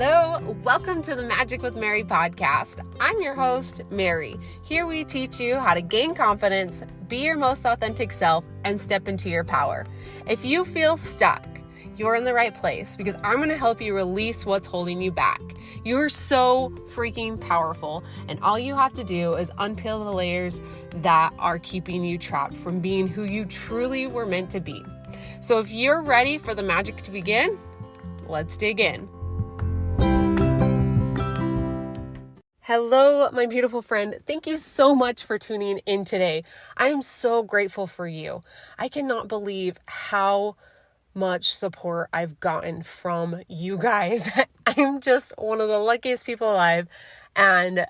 Hello, welcome to the Magic with Mary podcast. I'm your host, Mary. Here we teach you how to gain confidence, be your most authentic self, and step into your power. If you feel stuck, you're in the right place because I'm going to help you release what's holding you back. You're so freaking powerful, and all you have to do is unpeel the layers that are keeping you trapped from being who you truly were meant to be. So if you're ready for the magic to begin, let's dig in. Hello, my beautiful friend. Thank you so much for tuning in today. I am so grateful for you. I cannot believe how much support I've gotten from you guys. I'm just one of the luckiest people alive, and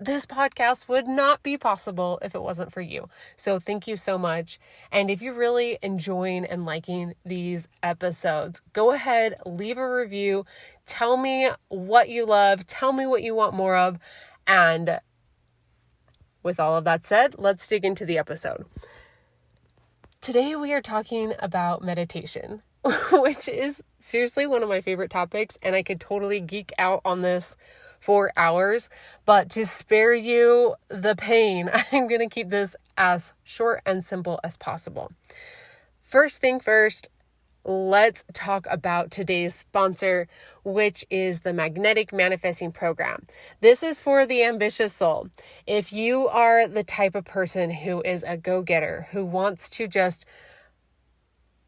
this podcast would not be possible if it wasn't for you. So thank you so much. And if you're really enjoying and liking these episodes, go ahead, leave a review. Tell me what you love. Tell me what you want more of. And with all of that said, let's dig into the episode. Today we are talking about meditation, which is seriously one of my favorite topics, and I could totally geek out on this for hours, but to spare you the pain, I'm going to keep this as short and simple as possible. First thing first, let's talk about today's sponsor, which is the Magnetic Manifesting Program. This is for the ambitious soul. If you are the type of person who is a go-getter, who wants to just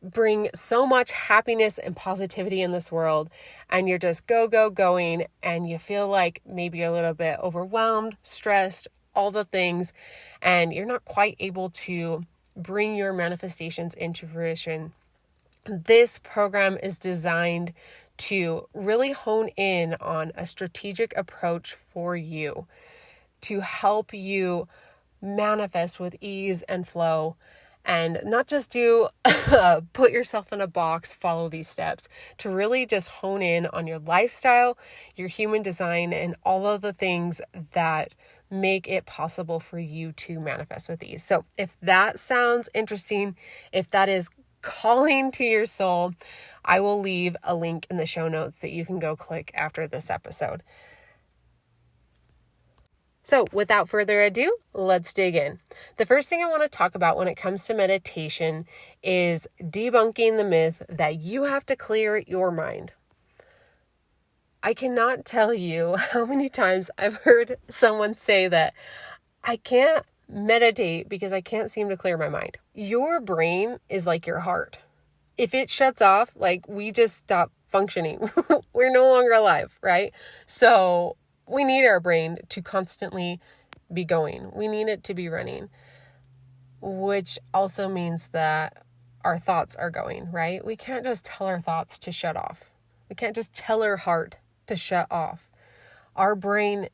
bring so much happiness and positivity in this world, and you're just going, and you feel like maybe a little bit overwhelmed, stressed, all the things, and you're not quite able to bring your manifestations into fruition, this program is designed to really hone in on a strategic approach for you to help you manifest with ease and flow, and not just do put yourself in a box, follow these steps, to really just hone in on your lifestyle, your human design, and all of the things that make it possible for you to manifest with ease. So if that sounds interesting, if that is calling to your soul, I will leave a link in the show notes that you can go click after this episode. So without further ado, let's dig in. The first thing I want to talk about when it comes to meditation is debunking the myth that you have to clear your mind. I cannot tell you how many times I've heard someone say that I can't meditate because I can't seem to clear my mind. Your brain is like your heart. If it shuts off, like, we just stop functioning. We're no longer alive, right? So we need our brain to constantly be going. We need it to be running, which also means that our thoughts are going, right? We can't just tell our thoughts to shut off. We can't just tell our heart to shut off. Our brain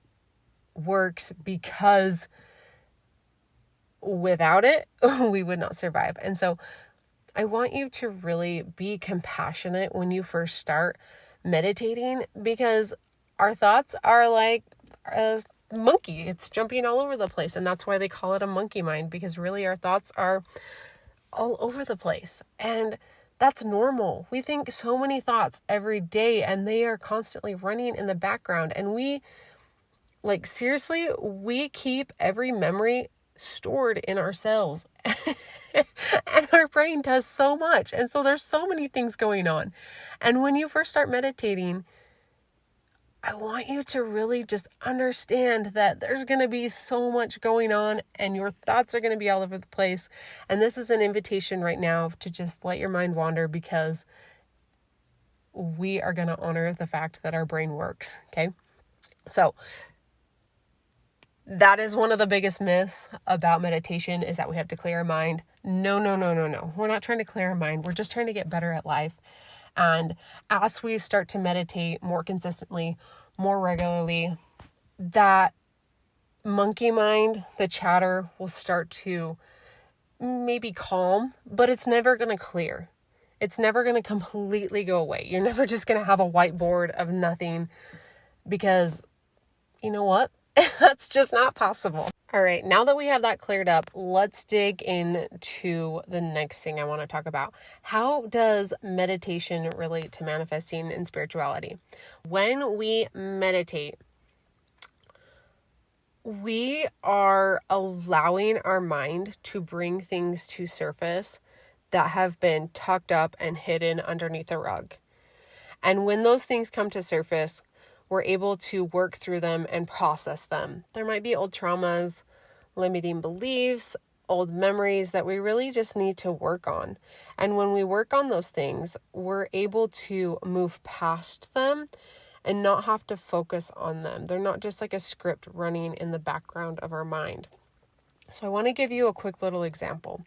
works because without it, we would not survive. And so I want you to really be compassionate when you first start meditating, because our thoughts are like a monkey. It's jumping all over the place. And that's why they call it a monkey mind, because really our thoughts are all over the place. And that's normal. We think so many thoughts every day, and they are constantly running in the background. And we keep every memory stored in our cells. And our brain does so much. And so there's so many things going on. And when you first start meditating, I want you to really just understand that there's going to be so much going on, and your thoughts are going to be all over the place. And this is an invitation right now to just let your mind wander, because we are going to honor the fact that our brain works. Okay. So that is one of the biggest myths about meditation, is that we have to clear our mind. No. We're not trying to clear our mind. We're just trying to get better at life. And as we start to meditate more consistently, more regularly, that monkey mind, the chatter, will start to maybe calm, but it's never going to clear. It's never going to completely go away. You're never just going to have a whiteboard of nothing, because you know what? That's just not possible. All right, now that we have that cleared up, let's dig into the next thing I want to talk about. How does meditation relate to manifesting and spirituality? When we meditate, we are allowing our mind to bring things to surface that have been tucked up and hidden underneath a rug. And when those things come to surface, we're able to work through them and process them. There might be old traumas, limiting beliefs, old memories that we really just need to work on. And when we work on those things, we're able to move past them and not have to focus on them. They're not just like a script running in the background of our mind. So I want to give you a quick little example.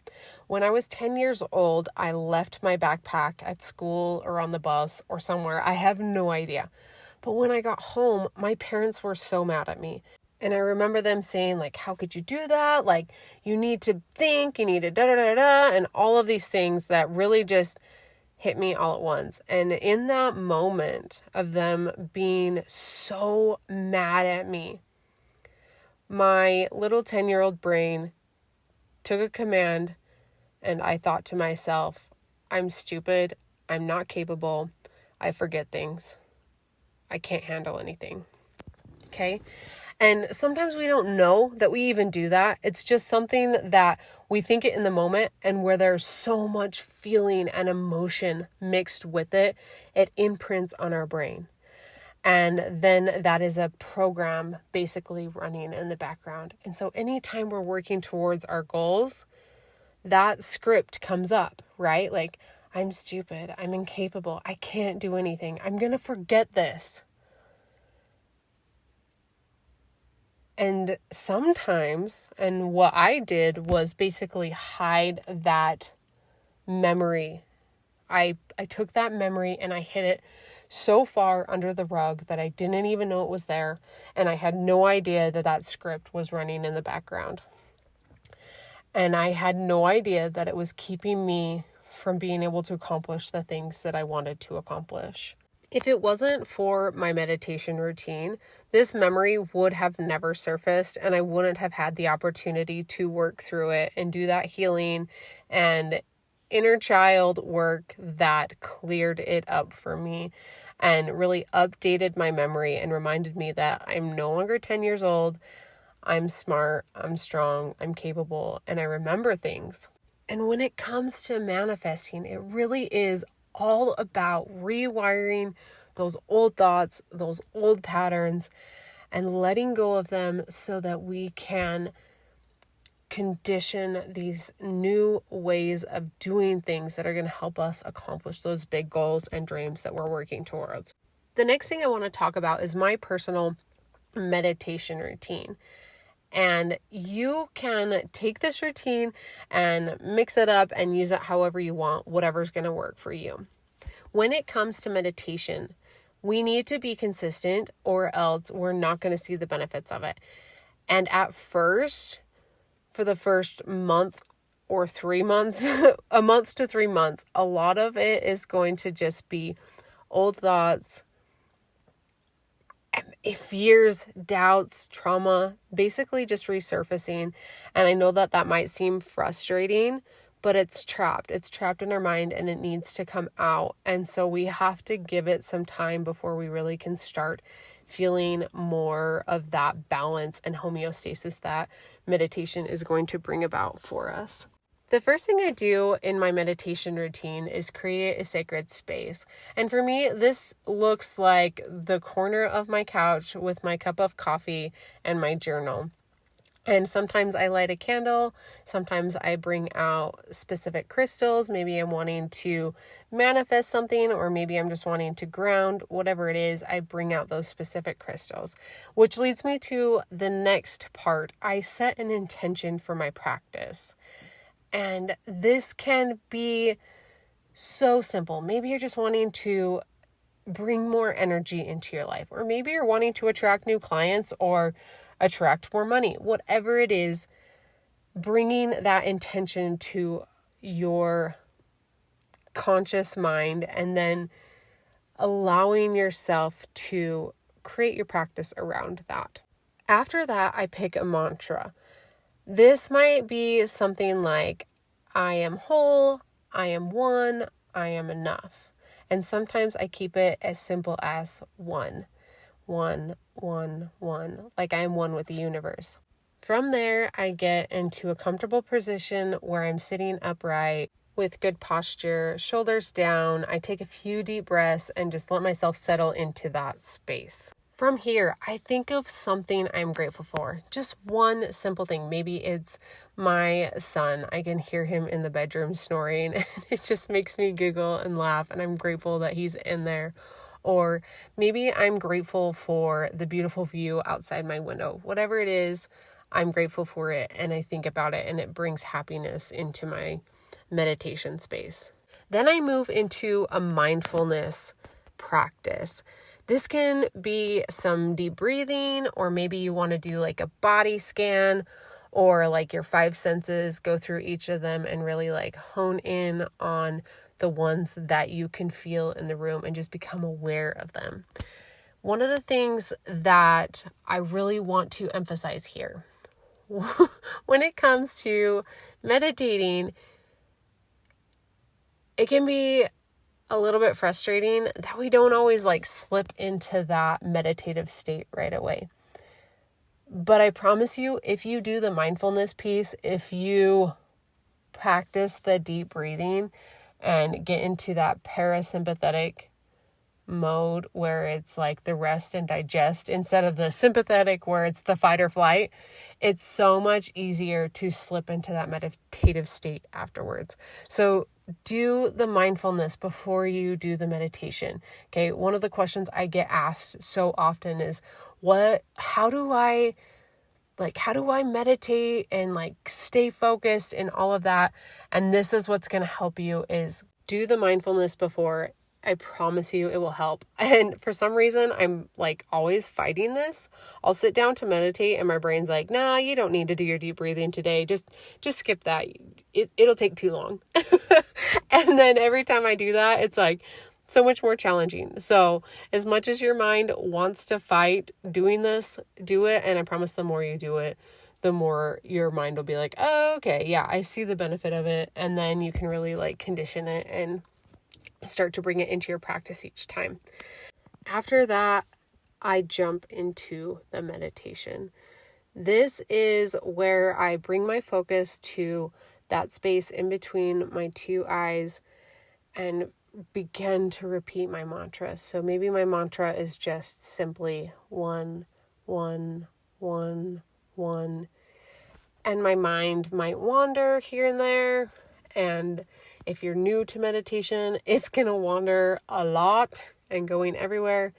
When I was 10 years old, I left my backpack at school or on the bus or somewhere. I have no idea. But when I got home, my parents were so mad at me. And I remember them saying, like, how could you do that? Like, you need to think, you need to da-da-da-da, and all of these things that really just hit me all at once. And in that moment of them being so mad at me, my little 10-year-old brain took a command, and I thought to myself, I'm stupid, I'm not capable, I forget things. I can't handle anything. Okay? And sometimes we don't know that we even do that. It's just something that we think it in the moment, and where there's so much feeling and emotion mixed with it, it imprints on our brain. And then that is a program basically running in the background. And so anytime we're working towards our goals, that script comes up, right? Like, I'm stupid, I'm incapable, I can't do anything, I'm going to forget this. And sometimes, and what I did was basically hide that memory. I took that memory and I hid it so far under the rug that I didn't even know it was there. And I had no idea that that script was running in the background. And I had no idea that it was keeping me from being able to accomplish the things that I wanted to accomplish. If it wasn't for my meditation routine, this memory would have never surfaced, and I wouldn't have had the opportunity to work through it and do that healing and inner child work that cleared it up for me and really updated my memory and reminded me that I'm no longer 10 years old. I'm smart, I'm strong, I'm capable, and I remember things. And when it comes to manifesting, it really is all about rewiring those old thoughts, those old patterns, and letting go of them so that we can condition these new ways of doing things that are going to help us accomplish those big goals and dreams that we're working towards. The next thing I want to talk about is my personal meditation routine. And you can take this routine and mix it up and use it however you want, whatever's going to work for you. When it comes to meditation, we need to be consistent or else we're not going to see the benefits of it. And at first, for the first month or 3 months, a month to 3 months, a lot of it is going to just be old thoughts, fears, doubts, trauma, basically just resurfacing. And I know that that might seem frustrating, but it's trapped. It's trapped in our mind and it needs to come out. And so we have to give it some time before we really can start feeling more of that balance and homeostasis that meditation is going to bring about for us. The first thing I do in my meditation routine is create a sacred space. And for me, this looks like the corner of my couch with my cup of coffee and my journal. And sometimes I light a candle. Sometimes I bring out specific crystals. Maybe I'm wanting to manifest something, or maybe I'm just wanting to ground. Whatever it is, I bring out those specific crystals, which leads me to the next part. I set an intention for my practice. And this can be so simple. Maybe you're just wanting to bring more energy into your life, or maybe you're wanting to attract new clients or attract more money. Whatever it is, bringing that intention to your conscious mind and then allowing yourself to create your practice around that. After that, I pick a mantra. This might be something like, I am whole, I am one, I am enough. And sometimes I keep it as simple as one, like I am one with the universe. From there, I get into a comfortable position where I'm sitting upright with good posture, shoulders down. I take a few deep breaths and just let myself settle into that space. From here, I think of something I'm grateful for. Just one simple thing. Maybe it's my son. I can hear him in the bedroom snoring, and it just makes me giggle and laugh, and I'm grateful that he's in there. Or maybe I'm grateful for the beautiful view outside my window. Whatever it is, I'm grateful for it, and I think about it, and it brings happiness into my meditation space. Then I move into a mindfulness practice. This can be some deep breathing, or maybe you want to do like a body scan, or like your 5 senses, go through each of them and really like hone in on the ones that you can feel in the room and just become aware of them. One of the things that I really want to emphasize here, when it comes to meditating, it can be a little bit frustrating that we don't always like slip into that meditative state right away. But I promise you, if you do the mindfulness piece, if you practice the deep breathing and get into that parasympathetic mode where it's like the rest and digest instead of the sympathetic where it's the fight or flight, it's so much easier to slip into that meditative state afterwards. So do the mindfulness before you do the meditation. Okay. One of the questions I get asked so often is how do I meditate and like stay focused and all of that? And this is what's going to help you is do the mindfulness before. I promise you it will help. And for some reason, I'm like always fighting this. I'll sit down to meditate and my brain's like, nah, you don't need to do your deep breathing today. Just skip that. It'll take too long. And then every time I do that, it's like so much more challenging. So as much as your mind wants to fight doing this, do it. And I promise the more you do it, the more your mind will be like, oh, okay, yeah, I see the benefit of it. And then you can really like condition it and start to bring it into your practice each time. After that, I jump into the meditation. This is where I bring my focus to that space in between my two eyes and begin to repeat my mantra. So maybe my mantra is just simply 1, 1, 1, 1. And my mind might wander here and there. And if you're new to meditation, it's going to wander a lot and going everywhere.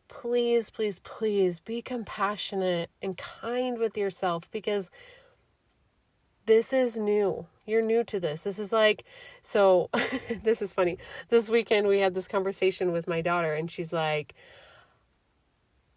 Please, please, please be compassionate and kind with yourself because this is new. You're new to this. This is like, so this is funny. This weekend we had this conversation with my daughter and she's like,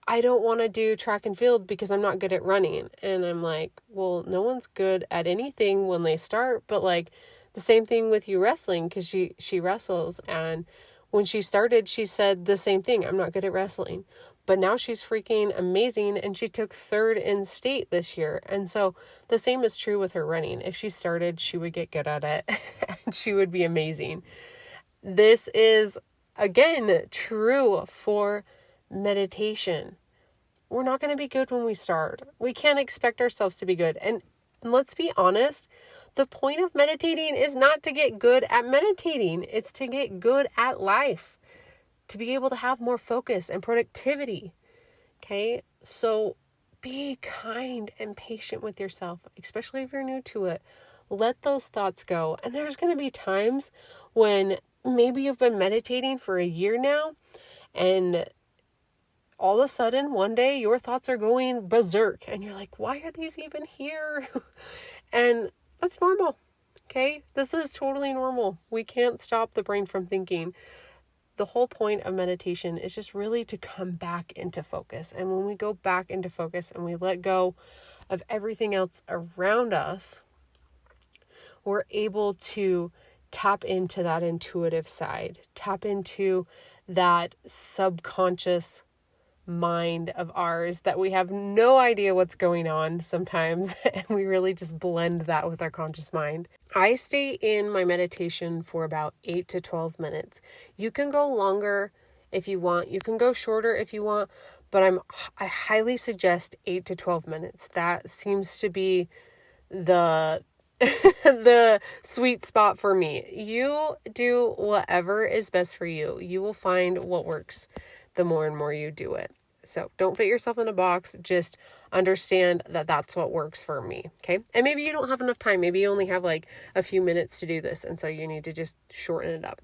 I don't want to do track and field because I'm not good at running. And I'm like, well, no one's good at anything when they start, but like the same thing with you wrestling because she wrestles. And when she started, she said the same thing. I'm not good at wrestling. But now she's freaking amazing and she took 3rd in state this year. And so the same is true with her running. If she started, she would get good at it and she would be amazing. This is, again, true for meditation. We're not going to be good when we start. We can't expect ourselves to be good. And let's be honest, the point of meditating is not to get good at meditating. It's to get good at life, to be able to have more focus and productivity. Okay? So be kind and patient with yourself, especially if you're new to it. Let those thoughts go. And there's going to be times when maybe you've been meditating for a year now and all of a sudden one day your thoughts are going berserk and you're like, why are these even here? And that's normal. Okay? This is totally normal. We can't stop the brain from thinking. The whole point of meditation is just really to come back into focus. And when we go back into focus and we let go of everything else around us, we're able to tap into that intuitive side, tap into that subconscious mind of ours that we have no idea what's going on sometimes, and we really just blend that with our conscious mind. I stay in my meditation for about 8 to 12 minutes. You can go longer if you want. You can go shorter if you want, but I highly suggest 8 to 12 minutes. That seems to be the the sweet spot for me. You do whatever is best for you. You will find what works the more and more you do it. So don't fit yourself in a box. Just understand that that's what works for me. Okay. And maybe you don't have enough time. Maybe you only have like a few minutes to do this. And so you need to just shorten it up.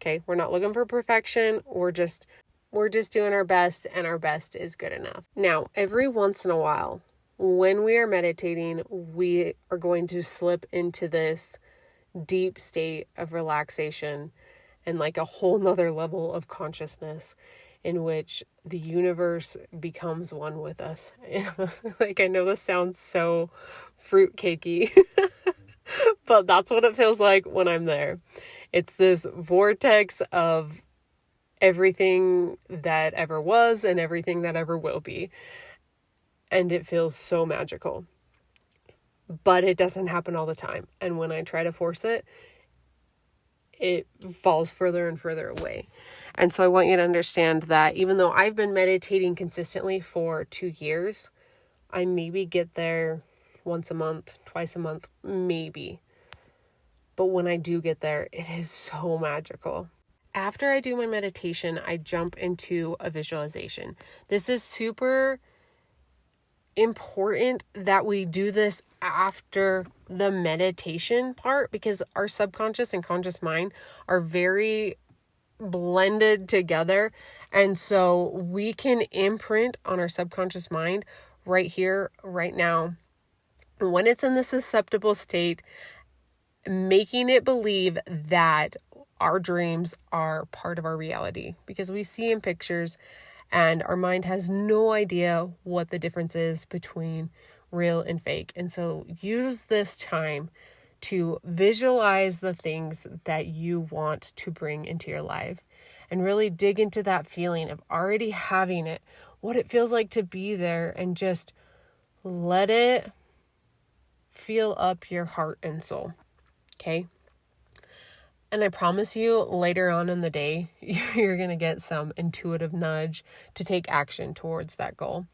Okay. We're not looking for perfection. We're just doing our best, and our best is good enough. Now, every once in a while, when we are meditating, we are going to slip into this deep state of relaxation and like a whole nother level of consciousness in which the universe becomes one with us. Like, I know this sounds so fruitcakey, but that's what it feels like when I'm there. It's this vortex of everything that ever was and everything that ever will be. And it feels so magical, but it doesn't happen all the time. And when I try to force it, it falls further and further away. And so I want you to understand that even though I've been meditating consistently for 2 years, I maybe get there once a month, twice a month, maybe. But when I do get there, it is so magical. After I do my meditation, I jump into a visualization. This is super important that we do this after the meditation part, because our subconscious and conscious mind are very blended together. And so we can imprint on our subconscious mind right here, right now, when it's in the susceptible state, making it believe that our dreams are part of our reality, because we see in pictures and our mind has no idea what the difference is between real and fake. And so use this time to visualize the things that you want to bring into your life and really dig into that feeling of already having it, what it feels like to be there, and just let it fill up your heart and soul. Okay? And I promise you, later on in the day, you're going to get some intuitive nudge to take action towards that goal.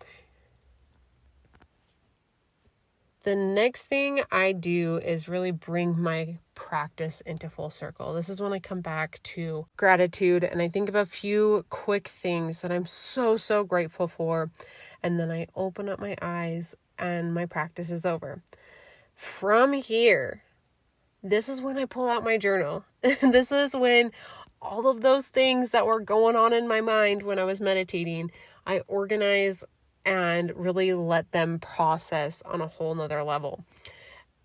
The next thing I do is really bring my practice into full circle. This is when I come back to gratitude and I think of a few quick things that I'm so, so grateful for. And then I open up my eyes and my practice is over. From here, this is when I pull out my journal. This is when all of those things that were going on in my mind when I was meditating, I organize and really let them process on a whole nother level.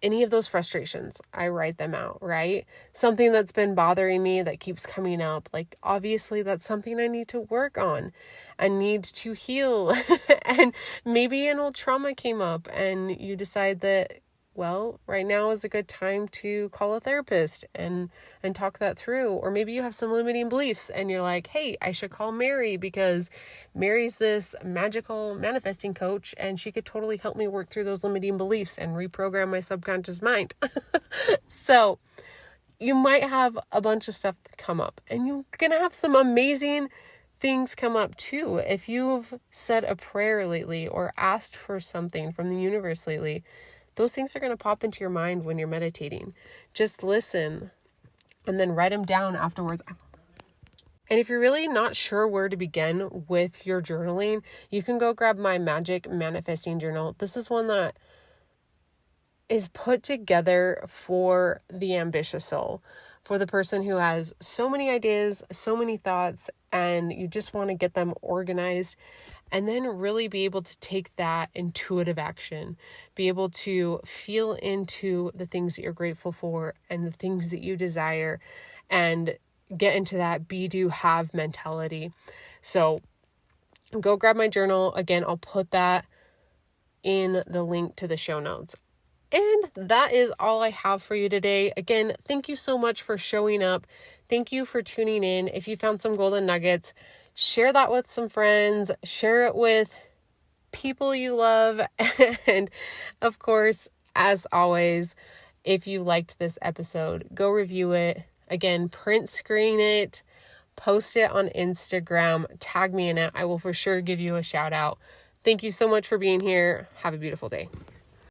Any of those frustrations, I write them out, right? Something that's been bothering me that keeps coming up, like obviously that's something I need to work on. I need to heal. And maybe an old trauma came up and you decide that, well, right now is a good time to call a therapist and talk that through. Or maybe you have some limiting beliefs and you're like, hey, I should call Mary because Mary's this magical manifesting coach and she could totally help me work through those limiting beliefs and reprogram my subconscious mind. So you might have a bunch of stuff come up and you're going to have some amazing things come up too. If you've said a prayer lately or asked for something from the universe lately, those things are going to pop into your mind when you're meditating. Just listen and then write them down afterwards. And if you're really not sure where to begin with your journaling, you can go grab my Magic Manifesting Journal. This is one that is put together for the ambitious soul, for the person who has so many ideas, so many thoughts, and you just want to get them organized. And then really be able to take that intuitive action, be able to feel into the things that you're grateful for and the things that you desire, and get into that be, do, have mentality. So go grab my journal. Again, I'll put that in the link to the show notes. And that is all I have for you today. Again, thank you so much for showing up. Thank you for tuning in. If you found some golden nuggets, share that with some friends, share it with people you love. And of course, as always, if you liked this episode, go review it. Again, print screen it, post it on Instagram, tag me in it. I will for sure give you a shout out. Thank you so much for being here. Have a beautiful day.